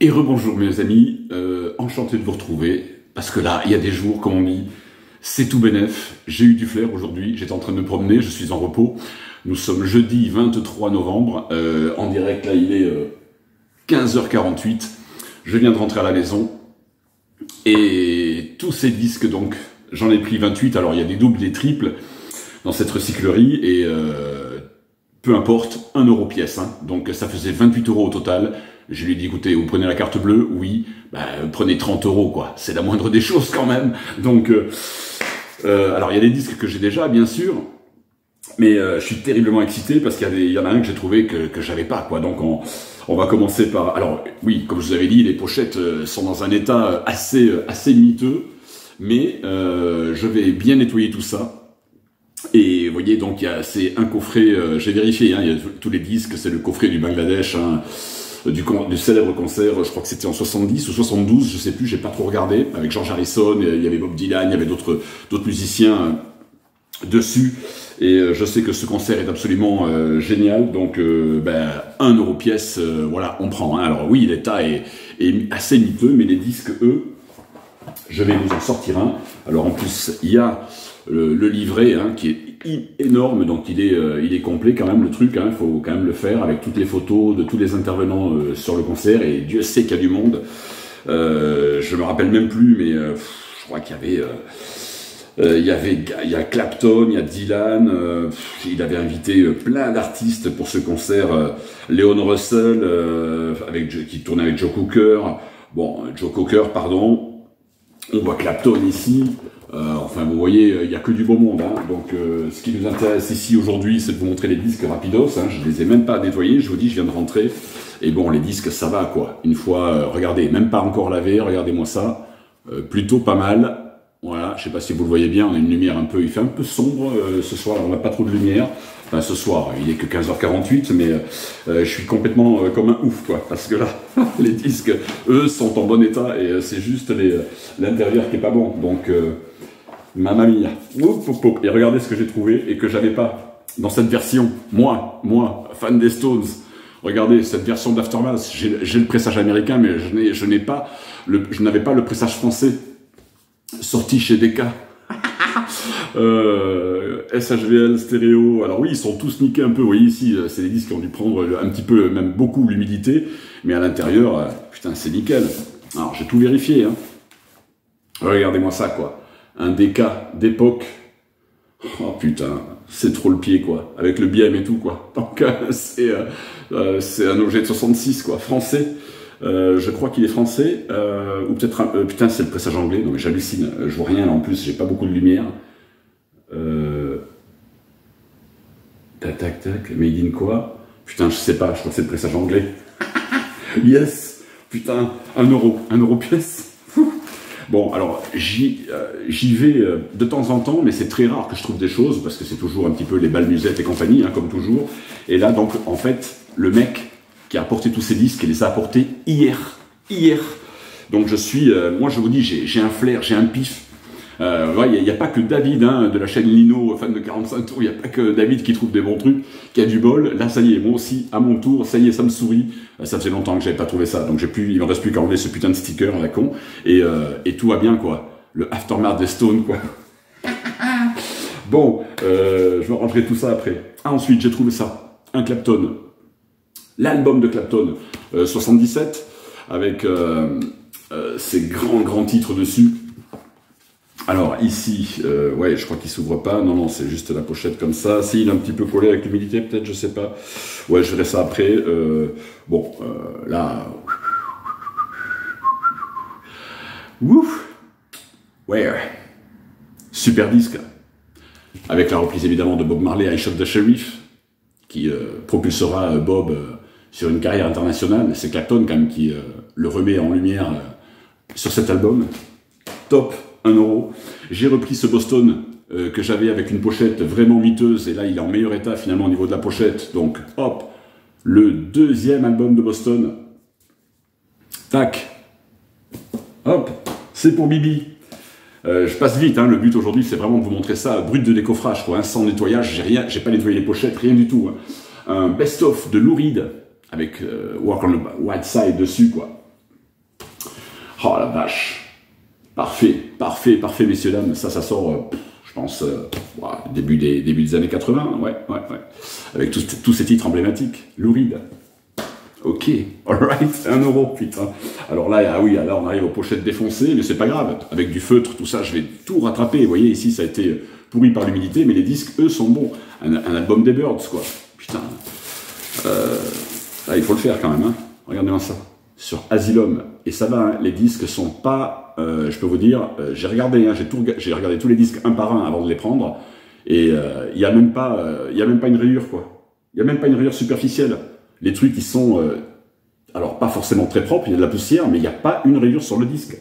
Et rebonjour mes amis, enchanté de vous retrouver, parce que là, il y a des jours, comme on dit, c'est tout bénef, j'ai eu du flair aujourd'hui, j'étais en train de me promener, je suis en repos, nous sommes jeudi 23 novembre, en direct, là il est 15h48, je viens de rentrer à la maison, et tous ces disques, donc, j'en ai pris 28, alors il y a des doubles, des triples dans cette recyclerie, et peu importe, 1 euro pièce, hein. Donc ça faisait 28 euros au total. Je lui ai dit, écoutez, vous prenez la carte bleue? Oui. Prenez 30 euros, quoi. C'est la moindre des choses, quand même. Donc, alors, il y a des disques que j'ai déjà, bien sûr. Mais je suis terriblement excité parce qu'il y en a un que j'ai trouvé que j'avais pas, quoi. Donc, on va commencer par... Alors, oui, comme je vous avais dit, les pochettes sont dans un état assez miteux. Mais je vais bien nettoyer tout ça. Et vous voyez, donc, c'est un coffret... j'ai vérifié, hein, il y a tous les disques. C'est le coffret du Bangladesh, hein, du célèbre concert, je crois que c'était en 70 ou 72, je sais plus, j'ai pas trop regardé, avec George Harrison, il y avait Bob Dylan, il y avait d'autres musiciens dessus, et je sais que ce concert est absolument génial, donc 1 euro pièce, voilà, on prend, hein. Alors oui, l'état est assez miteux, mais les disques, eux, je vais vous en sortir un. Alors en plus, il y a le livret, hein, qui est énorme, donc il est complet quand même, le truc, hein, faut quand même le faire avec toutes les photos de tous les intervenants sur le concert, et Dieu sait qu'il y a du monde. Je me rappelle même plus, mais je crois qu'il y avait il y a Clapton, il y a Dylan, il avait invité plein d'artistes pour ce concert, Leon Russell, qui tournait avec Joe Cocker, Joe Cocker, pardon. On voit Clapton ici, enfin vous voyez, il n'y a que du beau monde, hein. Donc ce qui nous intéresse ici aujourd'hui, c'est de vous montrer les disques rapidos, hein. Je les ai même pas nettoyés, je vous dis, je viens de rentrer, et bon, les disques ça va, quoi. Une fois, regardez, même pas encore lavé, regardez-moi ça, plutôt pas mal. Voilà, je sais pas si vous le voyez bien, on a une lumière il fait un peu sombre ce soir, on n'a pas trop de lumière. Enfin, ce soir, il est que 15h48, mais je suis complètement comme un ouf, quoi, parce que là, les disques, eux, sont en bon état, et c'est juste l'intérieur qui est pas bon. Donc, mamma mia. Et regardez ce que j'ai trouvé, et que j'avais pas dans cette version. Moi, fan des Stones, regardez, cette version d'Aftermath, j'ai le pressage américain, mais je n'avais pas le pressage français, sorti chez Decca. SHVL, stéréo, alors oui, ils sont tous niqués un peu, vous voyez ici, c'est des disques qui ont dû prendre un petit peu, même beaucoup l'humidité, mais à l'intérieur, putain, c'est nickel. Alors, j'ai tout vérifié, hein. Regardez-moi ça, quoi. Un Decca d'époque. Oh putain, c'est trop le pied, quoi. Avec le BM et tout, quoi. Donc, c'est un objet de 66, quoi, français. Je crois qu'il est français, ou peut-être putain, c'est le pressage anglais, non mais j'hallucine, je vois rien là en plus, j'ai pas beaucoup de lumière. Tac, made in quoi? Putain, je sais pas, je crois que c'est le pressage anglais. Yes, putain, 1 euro pièce. Bon, alors, j'y vais de temps en temps, mais c'est très rare que je trouve des choses, parce que c'est toujours un petit peu les balles musettes et compagnie, hein, comme toujours. Et là, donc, en fait, le mec qui a apporté tous ces disques, il les a apportés hier. Donc moi je vous dis, j'ai un flair, j'ai un pif. Il n'y a pas que David, hein, de la chaîne Lino, fan de 45 tours, il n'y a pas que David qui trouve des bons trucs, qui a du bol. Là, ça y est, moi aussi, à mon tour, ça y est, ça me sourit. Ça faisait longtemps que j'avais pas trouvé ça, donc il me reste plus qu'à enlever ce putain de sticker à la con, et tout va bien, quoi. Le Aftermath des Stones, quoi. Bon, je me rangerai tout ça après. Ensuite, j'ai trouvé ça, un Clapton. L'album de Clapton, 77, avec ces grands titres dessus. Alors ici, ouais, je crois qu'il s'ouvre pas. Non, c'est juste la pochette comme ça. Si, il est un petit peu collé avec l'humidité, peut-être, je sais pas. Ouais, je verrai ça après. Là... Ouf. Ouais. Super disque. Avec la reprise, évidemment, de Bob Marley, I Shot the Sheriff, qui propulsera Bob sur une carrière internationale. C'est Clapton quand même qui le remet en lumière sur cet album. Top, 1 euro. J'ai repris ce Boston que j'avais avec une pochette vraiment miteuse, et là il est en meilleur état finalement au niveau de la pochette. Donc hop, le 2e album de Boston. Tac. Hop, c'est pour Bibi. Je passe vite, hein, le but aujourd'hui c'est vraiment de vous montrer ça brut de décoffrage, quoi, hein, sans nettoyage, j'ai pas nettoyé les pochettes, rien du tout, hein. Un best-of de Lou Reed avec Walk on the White Side dessus, quoi. Oh la vache. Parfait, parfait, parfait, messieurs, dames. Ça sort, je pense, début des années 80, ouais. Avec tous ces titres emblématiques. Lou Reed. Ok, alright, 1 euro, putain. Alors là, ah oui, là on arrive aux pochettes défoncées, mais c'est pas grave. Avec du feutre, tout ça, je vais tout rattraper. Vous voyez, ici, ça a été pourri par l'humidité, mais les disques, eux, sont bons. Un album des Birds, quoi. Putain. Là, il faut le faire quand même, hein. Regardez-moi ça. Sur Asylum. Et ça va, hein, les disques sont pas, je peux vous dire, j'ai regardé, hein, j'ai regardé tous les disques un par un avant de les prendre, et il y a même pas une rayure, quoi. Il y a même pas une rayure superficielle. Les trucs qui sont, alors pas forcément très propres, il y a de la poussière, mais il n'y a pas une rayure sur le disque.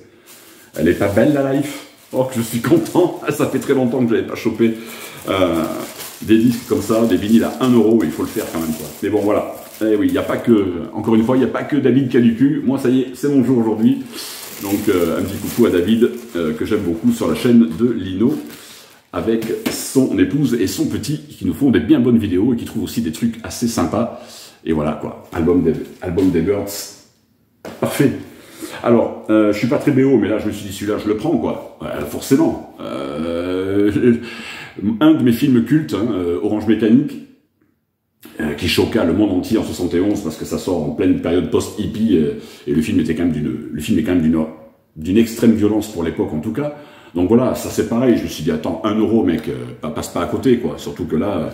Elle est pas belle, la Life. Oh, que je suis content. Ça fait très longtemps que je n'avais pas chopé des disques comme ça, des vinyles à 1 euro, il faut le faire quand même, quoi. Mais bon, voilà. Eh oui, il n'y a pas que, encore une fois, il n'y a pas que David qui a du cul. Moi, ça y est, c'est mon jour aujourd'hui. Donc, un petit coucou à David, que j'aime beaucoup, sur la chaîne de Lino, avec son épouse et son petit, qui nous font des bien bonnes vidéos et qui trouvent aussi des trucs assez sympas. Et voilà, quoi. Album des Birds. Parfait. Alors, je suis pas très BO, mais là, je me suis dit, celui-là, je le prends, quoi. Forcément. Un de mes films cultes, hein, Orange Mécanique, qui choqua le monde entier en 71 parce que ça sort en pleine période post-hippie et le film était quand même d'une extrême violence pour l'époque en tout cas. Donc voilà, ça c'est pareil. Je me suis dit attends, 1 euro mec, passe pas à côté quoi. Surtout que là,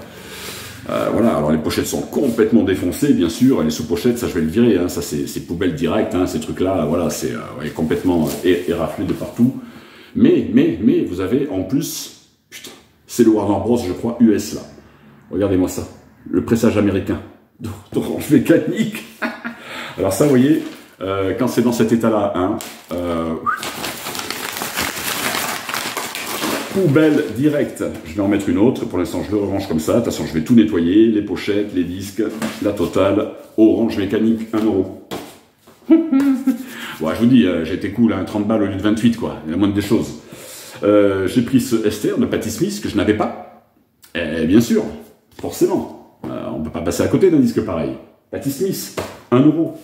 voilà. Alors les pochettes sont complètement défoncées bien sûr. Les sous-pochettes, ça je vais le virer. Hein, ça c'est poubelle directe. Hein, ces trucs là, voilà, c'est ouais, complètement éraflé de partout. Mais vous avez en plus, putain, c'est le Warner Bros je crois US là. Regardez-moi ça. Le pressage américain d'Orange Mécanique. Alors ça, vous voyez, quand c'est dans cet état-là, hein, poubelle directe. Je vais en mettre une autre. Pour l'instant, je le range comme ça. De toute façon, je vais tout nettoyer. Les pochettes, les disques, la totale. Orange Mécanique, 1 euro. Ouais, je vous dis, j'ai été cool, hein, 30 balles au lieu de 28, quoi. Il y a la moindre des choses. J'ai pris ce Esther de Patti Smith que je n'avais pas. Et bien sûr, forcément. On ne peut pas passer à côté d'un disque pareil. Patti Smith, 1 euro.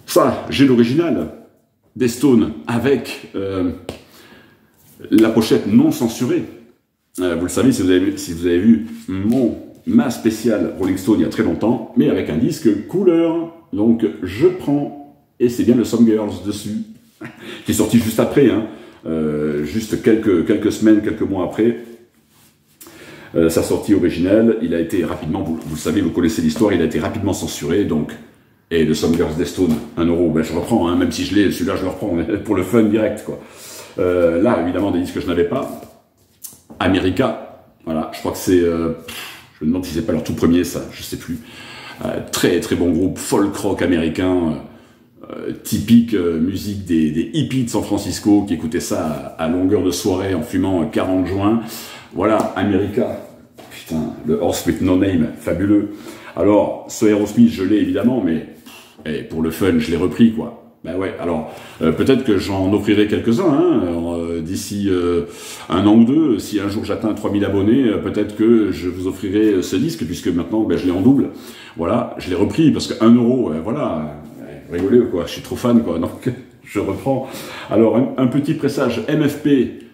Ça, j'ai l'original des Stones avec la pochette non censurée. Vous le savez si vous avez vu ma spéciale Rolling Stone il y a très longtemps, mais avec un disque couleur. Donc je prends, et c'est bien le Some Girls dessus, qui est sorti juste après, hein, juste quelques semaines, quelques mois après. Sa sortie originelle, il a été rapidement, vous le savez, vous connaissez l'histoire, il a été rapidement censuré, donc, et le Some Girls des Stones, 1 euro, ben je reprends, hein, même si je l'ai, celui-là je le reprends, pour le fun direct, quoi. Là, évidemment, des disques que je n'avais pas, America, voilà, je crois que c'est, je me demande si c'est pas leur tout premier, ça, je sais plus, très très bon groupe, folk rock américain, typique musique des hippies de San Francisco, qui écoutaient ça à longueur de soirée en fumant 40 joints. Voilà, America, putain, le Horse with No Name, fabuleux. Alors, ce Aerosmith, je l'ai évidemment, mais pour le fun, je l'ai repris, quoi. Ben ouais, alors, peut-être que j'en offrirai quelques-uns, hein, d'ici 1 an ou 2, si un jour j'atteins 3000 abonnés, peut-être que je vous offrirai ce disque, puisque maintenant, ben, je l'ai en double. Voilà, je l'ai repris, parce que 1 euro, voilà, rigolez, quoi, je suis trop fan, quoi, donc je reprends. Alors, un petit pressage MFP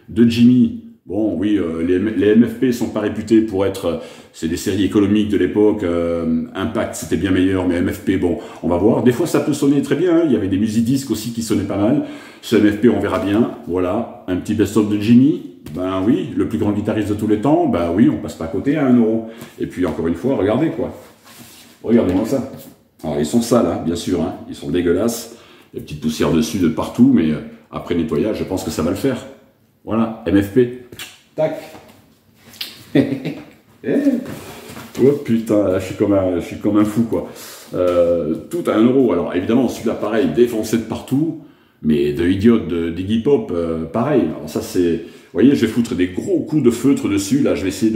de Jimmy. Bon, oui, les MFP sont pas réputés pour être... c'est des séries économiques de l'époque. Impact, c'était bien meilleur, mais MFP, bon, on va voir. Des fois, ça peut sonner très bien. Hein. Il y avait des music-disques aussi qui sonnaient pas mal. Ce MFP, on verra bien. Voilà, un petit best-of de Jimmy. Ben oui, le plus grand guitariste de tous les temps. Ben oui, on passe pas à côté à 1 euro. Et puis, encore une fois, regardez, quoi. Regardez-moi ça. Alors, ils sont sales, hein, bien sûr. Hein. Ils sont dégueulasses. Il y a des petites poussières dessus de partout, mais après nettoyage, je pense que ça va le faire. Voilà, MFP. Tac. Oh putain, je suis comme un fou, quoi. Tout à 1 euro. Alors évidemment, celui-là, pareil, défoncé de partout, mais de Idiot, d'Iggy Pop, pareil. Alors ça, c'est... Vous voyez, je vais foutre des gros coups de feutre dessus. Là, je vais essayer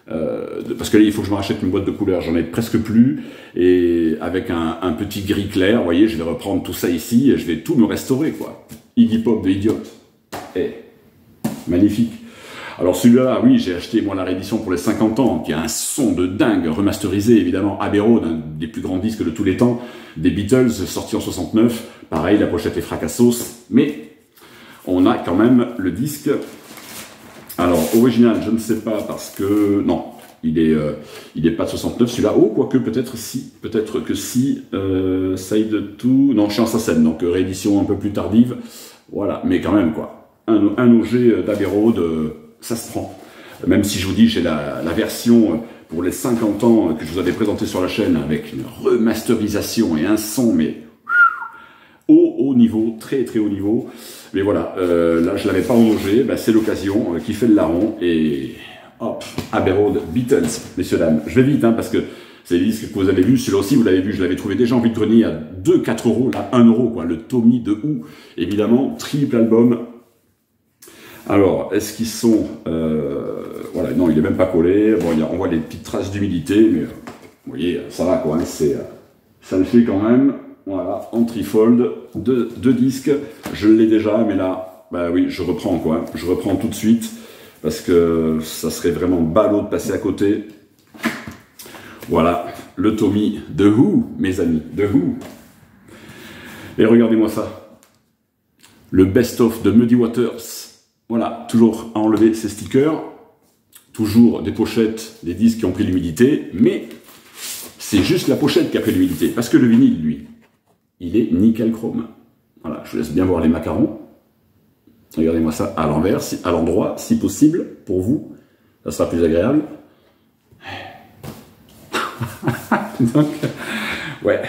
parce que là, il faut que je me rachète une boîte de couleurs. J'en ai presque plus. Et avec un petit gris clair, vous voyez, je vais reprendre tout ça ici et je vais tout me restaurer, quoi. Iggy Pop de Idiot. Magnifique. Alors celui-là, oui, j'ai acheté moi la réédition pour les 50 ans, qui a un son de dingue, remasterisé évidemment, Abbey Road, un des plus grands disques de tous les temps, des Beatles, sorti en 69, pareil, la pochette est fracassos, mais on a quand même le disque. Alors, original, je ne sais pas, parce que, non, il est pas de 69, celui-là, oh, quoique, peut-être que si, Side 2, non, je suis en Sassen, donc réédition un peu plus tardive, voilà, mais quand même, quoi, un OG d'Abbey Road, ça se prend. Même si je vous dis, j'ai la version pour les 50 ans que je vous avais présenté sur la chaîne, avec une remasterisation et un son, mais haut niveau, très très haut niveau. Mais voilà, là je l'avais pas en OG, bah, c'est l'occasion qui fait le larron, et hop, Abbey Road Beatles, messieurs dames. Je vais vite, hein, parce que c'est les disques que vous avez vus, celui-là aussi vous l'avez vu, je l'avais trouvé déjà en vide-grenier à 2-4 euros, là 1 euro, quoi, le Tommy de Who, évidemment, triple album. Alors, est-ce qu'ils sont... voilà, non, il est même pas collé, bon, on voit des petites traces d'humidité, mais vous voyez, ça va, quoi, hein, ça le fait quand même. Voilà, en trifold, deux disques, je l'ai déjà, mais là, bah oui, je reprends, quoi, je reprends tout de suite, parce que ça serait vraiment ballot de passer à côté. Voilà, le Tommy de Who, mes amis, de Who. Et regardez-moi ça, le best-of de Muddy Waters. Voilà, toujours à enlever ces stickers, toujours des pochettes, des disques qui ont pris l'humidité, mais c'est juste la pochette qui a pris l'humidité, parce que le vinyle, lui, il est nickel chrome. Voilà, je vous laisse bien voir les macarons. Regardez-moi ça à l'envers, à l'endroit, si possible, pour vous. Ça sera plus agréable. Donc, ouais,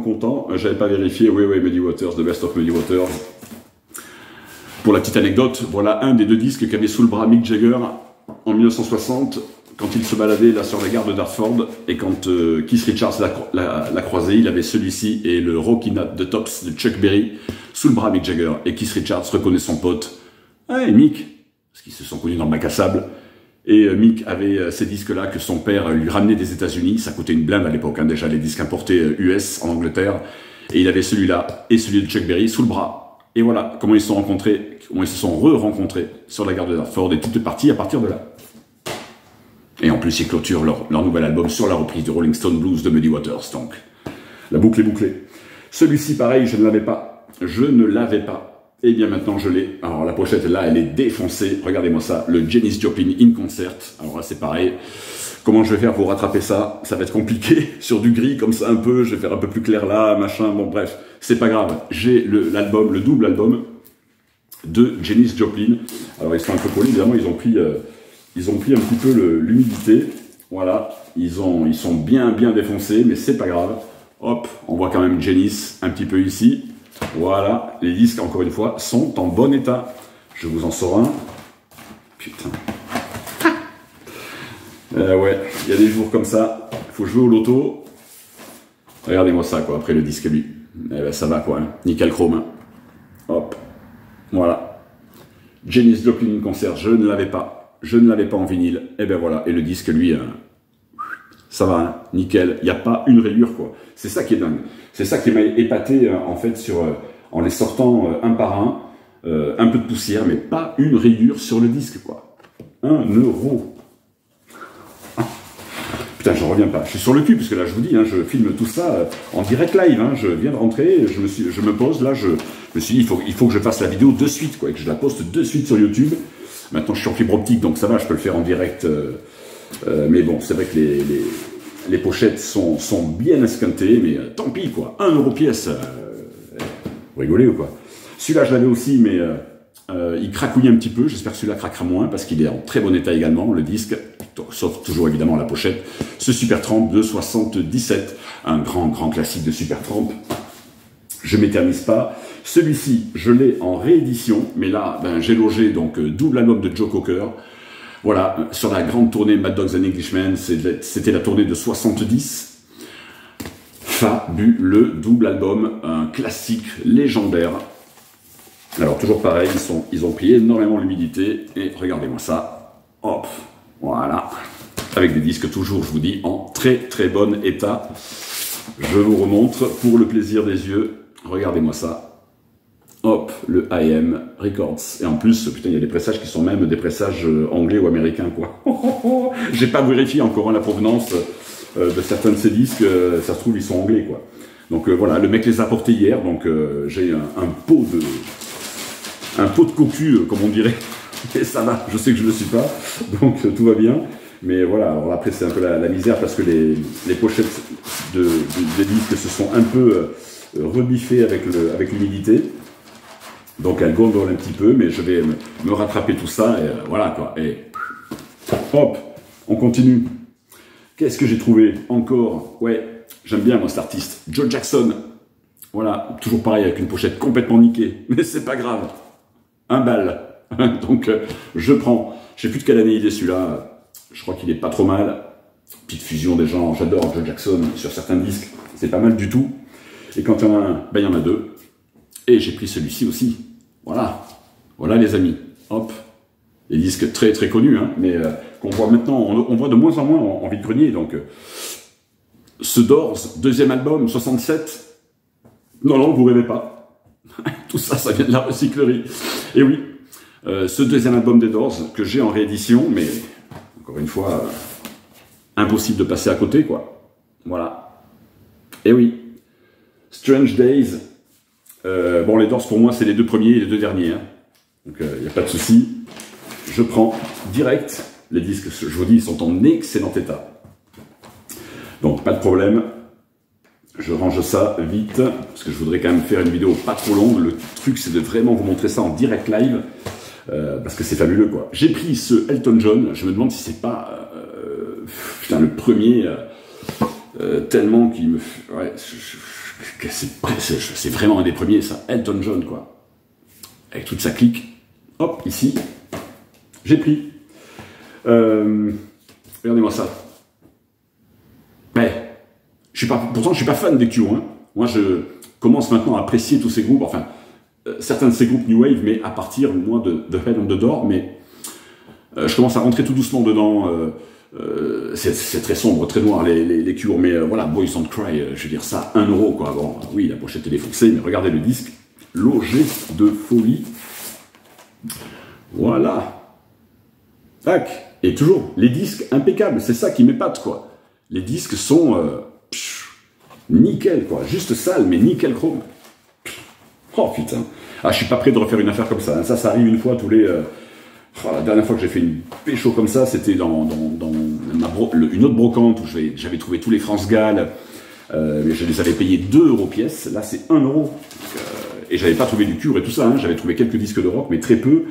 content. J'avais pas vérifié, oui, Muddy Waters, The Best of Muddy Waters. Pour la petite anecdote, voilà un des deux disques qu'avait sous le bras Mick Jagger en 1960, quand il se baladait là sur la gare de Dartford, et quand Keith Richards l'a croisé, il avait celui-ci et le Rocky Nut de Tops de Chuck Berry sous le bras Mick Jagger, et Keith Richards reconnaît son pote. Hey Mick, parce qu'ils se sont connus dans le bac à sable, et Mick avait ces disques-là que son père lui ramenait des États-Unis, ça coûtait une blinde à l'époque, hein, déjà les disques importés US en Angleterre, et il avait celui-là et celui de Chuck Berry sous le bras. Et voilà comment ils se sont rencontrés, comment ils se sont re-rencontrés sur la gare de Dartford, et tout est parti à partir de là. Et en plus, ils clôturent leur nouvel album sur la reprise de Rolling Stone Blues de Muddy Waters. Donc, la boucle est bouclée. Celui-ci, pareil, je ne l'avais pas. Et bien maintenant, je l'ai. Alors, la pochette, là, elle est défoncée. Regardez-moi ça, le Janis Joplin in Concert. Alors là, c'est pareil. Comment je vais faire pour rattraper ça? Ça va être compliqué. Sur du gris, comme ça, un peu. Je vais faire un peu plus clair là, machin. Bon, bref, c'est pas grave. J'ai l'album, le double album de Janis Joplin. Alors, ils sont un peu collés, évidemment, ils ont pris un petit peu l'humidité, voilà, ils sont bien défoncés, mais c'est pas grave. Hop, on voit quand même Janis un petit peu ici. Voilà, les disques, encore une fois, sont en bon état. Je vous en sors un. Putain. Ouais, il y a des jours comme ça, il faut jouer au loto. Regardez-moi ça, quoi, après le disque, lui. Eh ben, ça va, quoi, hein. Nickel chrome. Hein. Hop, voilà. Janis Joplin Concert, je ne l'avais pas en vinyle, et ben voilà, et le disque, lui, ça va, hein, nickel, il n'y a pas une rayure, quoi. C'est ça qui est dingue. C'est ça qui m'a épaté, en fait, en les sortant un par un, un peu de poussière, mais pas une rayure sur le disque, quoi. 1 euro. Putain, j'en reviens pas. Je suis sur le cul, parce que là, je vous dis, hein, je filme tout ça en direct live, hein, je viens de rentrer, je me pose, là, je me suis dit, il faut que je fasse la vidéo de suite, quoi, et que je la poste de suite sur YouTube. Maintenant, je suis en fibre optique, donc ça va, je peux le faire en direct. Mais bon, c'est vrai que les pochettes sont bien esquintées, mais tant pis, quoi. 1 euro pièce. Vous rigolez ou quoi? Celui-là, je l'avais aussi, mais il cracouille un petit peu. J'espère que celui-là craquera moins, parce qu'il est en très bon état également, le disque. Sauf toujours, évidemment, la pochette. Ce Supertramp de 77. Un grand classique de Supertramp. Je m'éternise pas. Celui-ci, je l'ai en réédition, mais là, ben, j'ai logé donc double album de Joe Cocker. Voilà, sur la grande tournée Mad Dogs and Englishmen, c'était la tournée de 70. Fabuleux double album, un classique légendaire. Alors toujours pareil, ils ont pris énormément l'humidité, et regardez-moi ça. Hop, voilà. Avec des disques toujours, je vous dis, en très bon état. Je vous remontre pour le plaisir des yeux. Regardez-moi ça. hop, le IM Records. Et en plus, putain, il y a des pressages qui sont même des pressages anglais ou américains, quoi. J'ai pas vérifié encore la provenance de certains de ces disques, ça se trouve, ils sont anglais, quoi. Donc voilà, le mec les a apportés hier, donc j'ai un pot de cocu, comme on dirait. Et ça va, je sais que je ne le suis pas, donc tout va bien. Mais voilà, alors après c'est un peu la misère parce que les pochettes des disques se sont un peu rebiffées avec l'humidité. Donc elles gondolent un petit peu, mais je vais me rattraper tout ça, et voilà quoi. Et hop, on continue. Qu'est-ce que j'ai trouvé encore? Ouais, j'aime bien moi cet artiste, Joe Jackson. Voilà, toujours pareil avec une pochette complètement niquée, mais c'est pas grave. Un bal. Donc je prends. Je sais plus de quelle année il est celui-là. Je crois qu'il est pas trop mal. Petite fusion des gens. J'adore Joe Jackson sur certains disques. C'est pas mal du tout. Et quand il y en a un, ben il y en a deux. Et j'ai pris celui-ci aussi. Voilà. Voilà les amis. Hop. Des disques très très connus, hein, mais qu'on voit maintenant, on voit de moins en moins en vide-grenier. Donc ce Doors, deuxième album, 67. Non, vous rêvez pas. Tout ça, ça vient de la recyclerie. Et oui. Ce deuxième album des Doors, que j'ai en réédition, mais encore une fois, impossible de passer à côté, quoi. Voilà. Et oui. Strange Days. Bon, les Doors, pour moi, c'est les deux premiers et les deux derniers. Hein. Donc, il n'y a pas de souci. Je prends direct. Les disques, je vous dis, ils sont en excellent état. Donc, pas de problème. Je range ça vite, parce que je voudrais quand même faire une vidéo pas trop longue. Le truc, c'est de vraiment vous montrer ça en direct live. Parce que c'est fabuleux, quoi. J'ai pris ce Elton John, je me demande si c'est pas putain, le premier, tellement qu'il me... Ouais, c'est vraiment un des premiers, ça, Elton John, quoi. Avec toute sa clique. Hop, ici, j'ai pris. Regardez-moi ça. Ouais, pourtant, je suis pas fan des Cure, hein. Moi, je commence maintenant à apprécier tous ces groupes, enfin... certains de ces groupes New Wave, mais à partir, moi, de Head on the Door, mais je commence à rentrer tout doucement dedans. C'est très sombre, très noir, les Cure, mais voilà, Boys Don't Cry, je veux dire ça, 1 euro, quoi. Bon, oui, la pochette est défoncée, mais regardez le disque, logé de folie. Voilà. Tac. Et toujours, les disques impeccables, c'est ça qui m'épate, quoi. Les disques sont nickel, quoi. Juste sale, mais nickel chrome. Oh putain. Ah, je suis pas prêt de refaire une affaire comme ça. Hein. Ça arrive une fois tous les... Oh, la dernière fois que j'ai fait une pécho comme ça, c'était dans une autre brocante où j'avais trouvé tous les France Gall. Mais je les avais payés 2 € pièce. Là, c'est 1 euro. Et j'avais pas trouvé du Cure et tout ça. Hein. J'avais trouvé quelques disques de rock, mais très peu.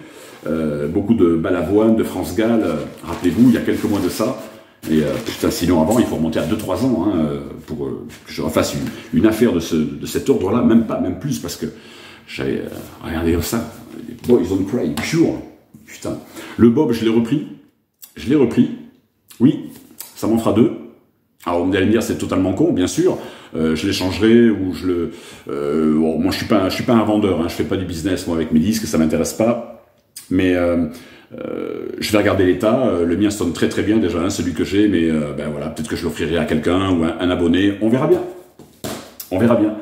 Beaucoup de Balavoine, de France Gall. Rappelez-vous, il y a quelques mois de ça. Et putain, sinon avant, il faut remonter à 2-3 ans hein, pour que je refasse une affaire de cet ordre-là, même plus, parce que j'avais regardé ça, les Boys Don't Cry, Cure, putain. Le Bob, je l'ai repris, oui, ça m'en fera 2. Alors vous allez me dire, c'est totalement con, bien sûr, je l'échangerai ou je le... bon, moi je suis pas un vendeur, hein, je fais pas du business moi avec mes disques, ça m'intéresse pas, mais... je vais regarder l'état, le mien sonne très très bien déjà, hein, celui que j'ai, mais ben voilà, peut-être que je l'offrirai à quelqu'un ou un abonné, on verra bien. On verra bien.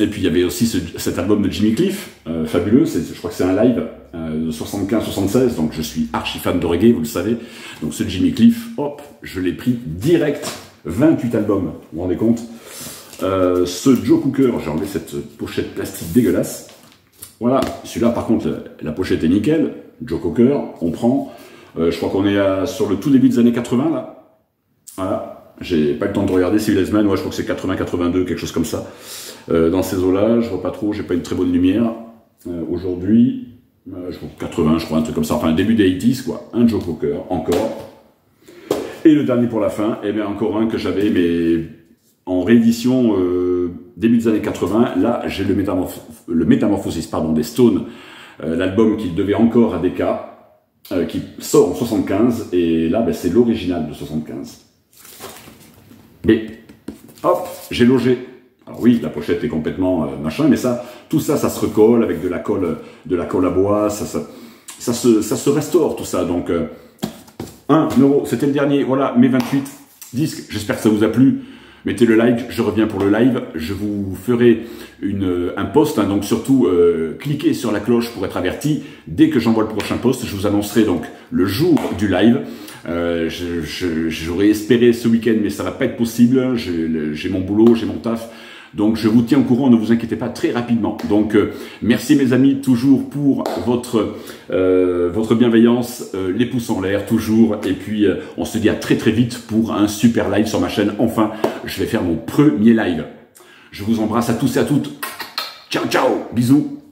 Et puis il y avait aussi cet album de Jimmy Cliff, fabuleux, je crois que c'est un live de 75-76, donc je suis archi fan de reggae, vous le savez. Donc ce Jimmy Cliff, hop, je l'ai pris direct, 28 albums, vous vous rendez compte. Ce Joe Cooker, j'ai enlevé cette pochette plastique dégueulasse. Voilà, celui-là par contre, la pochette est nickel. Joe Cocker, on prend. Je crois qu'on est sur le tout début des années 80 là. Voilà, j'ai pas eu le temps de regarder Civilized Man, ouais, je crois que c'est 80-82, quelque chose comme ça. Dans ces eaux-là, je vois pas trop, j'ai pas une très bonne lumière. Aujourd'hui, je crois 80, je crois, un truc comme ça, enfin début des 80s quoi. Un Joe Cocker, encore. Et le dernier pour la fin, et bien encore un que j'avais, mais en réédition début des années 80, là j'ai le Métamorphosis des Stones, l'album qui devait encore à DK, qui sort en 75, et là ben, c'est l'original de 75. Mais hop, j'ai logé. Alors oui, la pochette est complètement machin, mais ça, tout ça, ça se recolle avec de la colle à bois, ça se restaure tout ça. Donc 1 euro, c'était le dernier. Voilà mes 28 disques. J'espère que ça vous a plu. Mettez le like, je reviens pour le live. Je vous ferai un post, hein, donc surtout cliquez sur la cloche pour être averti. Dès que j'envoie le prochain post, je vous annoncerai donc le jour du live. J'aurais espéré ce week-end, mais ça va pas être possible. J'ai mon boulot, j'ai mon taf. Donc je vous tiens au courant, ne vous inquiétez pas, très rapidement. Donc merci mes amis, toujours pour votre bienveillance, les pouces en l'air, toujours. Et puis on se dit à très très vite pour un super live sur ma chaîne. Enfin, je vais faire mon premier live. Je vous embrasse à tous et à toutes. Ciao, ciao, bisous.